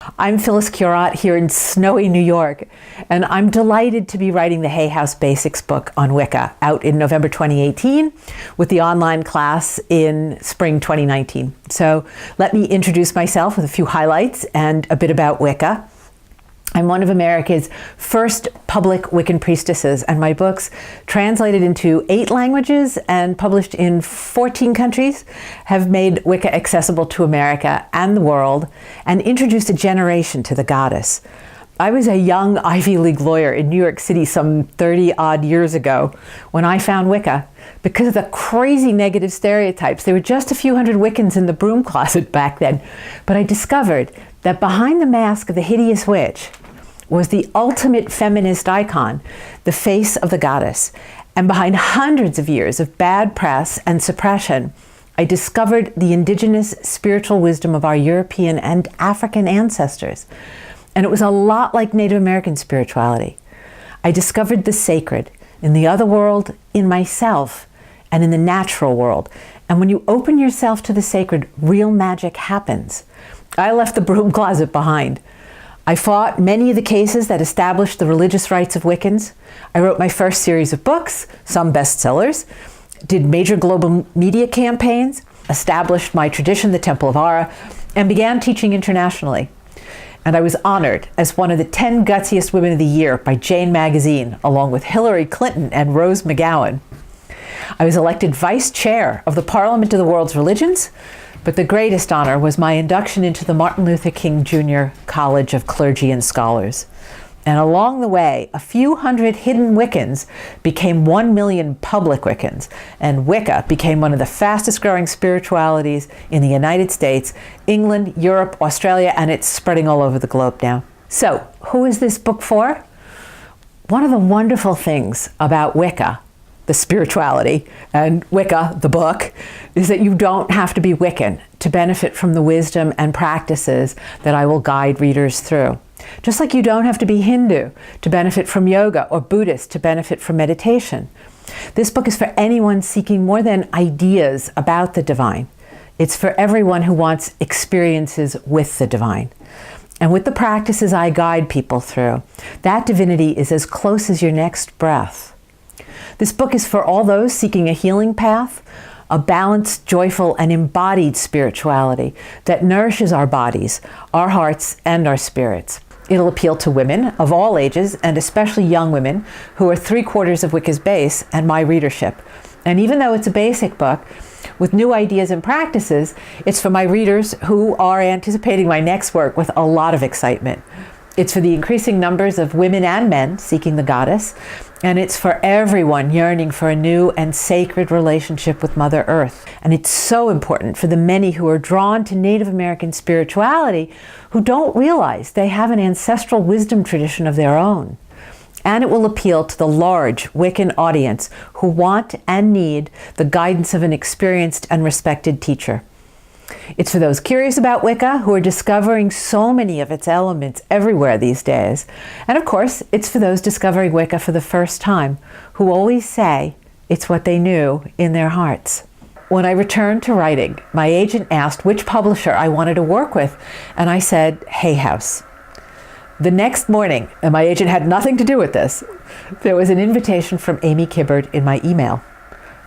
I'm Phyllis Curott here in snowy New York, and I'm delighted to be writing the Hay House Basics book on Wicca, out in November 2018 with the online class in spring 2019. So let me introduce myself with a few highlights and a bit about Wicca. I'm one of America's first public Wiccan priestesses, and my books, translated into 8 languages and published in 14 countries, have made Wicca accessible to America and the world and introduced a generation to the goddess. I was a young Ivy League lawyer in New York City some 30-odd years ago when I found Wicca. Because of the crazy negative stereotypes, there were just a few hundred Wiccans in the broom closet back then, but I discovered that behind the mask of the hideous witch was the ultimate feminist icon, the face of the goddess. And behind hundreds of years of bad press and suppression, I discovered the indigenous spiritual wisdom of our European and African ancestors. And it was a lot like Native American spirituality. I discovered the sacred in the other world, in myself, and in the natural world. And when you open yourself to the sacred, real magic happens. I left the broom closet behind. I fought many of the cases that established the religious rights of Wiccans. I wrote my first series of books, some bestsellers, did major global media campaigns, established my tradition, the Temple of Ara, and began teaching internationally. And I was honored as one of the 10 gutsiest women of the year by Jane magazine, along with Hillary Clinton and Rose McGowan. I was elected vice chair of the Parliament of the World's Religions, but the greatest honor was my induction into the Martin Luther King Jr. College of Clergy and Scholars. And along the way, a few hundred hidden Wiccans became 1 million public Wiccans, and Wicca became one of the fastest growing spiritualities in the United States, England, Europe, Australia, and it's spreading all over the globe now. So, who is this book for? One of the wonderful things about Wicca, the spirituality, and Wicca, the book, is that you don't have to be Wiccan to benefit from the wisdom and practices that I will guide readers through. Just like you don't have to be Hindu to benefit from yoga or Buddhist to benefit from meditation. This book is for anyone seeking more than ideas about the divine. It's for everyone who wants experiences with the divine. And with the practices I guide people through, that divinity is as close as your next breath. This book is for all those seeking a healing path, a balanced, joyful, and embodied spirituality that nourishes our bodies, our hearts, and our spirits. It'll appeal to women of all ages, and especially young women, who are 3/4 of Wicca's base and my readership. And even though it's a basic book with new ideas and practices, it's for my readers who are anticipating my next work with a lot of excitement. It's for the increasing numbers of women and men seeking the goddess, and it's for everyone yearning for a new and sacred relationship with Mother Earth. And it's so important for the many who are drawn to Native American spirituality who don't realize they have an ancestral wisdom tradition of their own. And it will appeal to the large Wiccan audience who want and need the guidance of an experienced and respected teacher. It's for those curious about Wicca who are discovering so many of its elements everywhere these days. And of course, it's for those discovering Wicca for the first time who always say it's what they knew in their hearts. When I returned to writing, my agent asked which publisher I wanted to work with, and I said, Hay House. The next morning, and my agent had nothing to do with this, there was an invitation from Amy Kibbard in my email.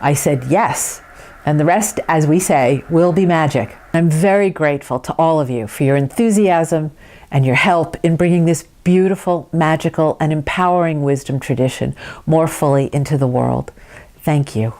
I said yes. And the rest, as we say, will be magic. I'm very grateful to all of you for your enthusiasm and your help in bringing this beautiful, magical, and empowering wisdom tradition more fully into the world. Thank you.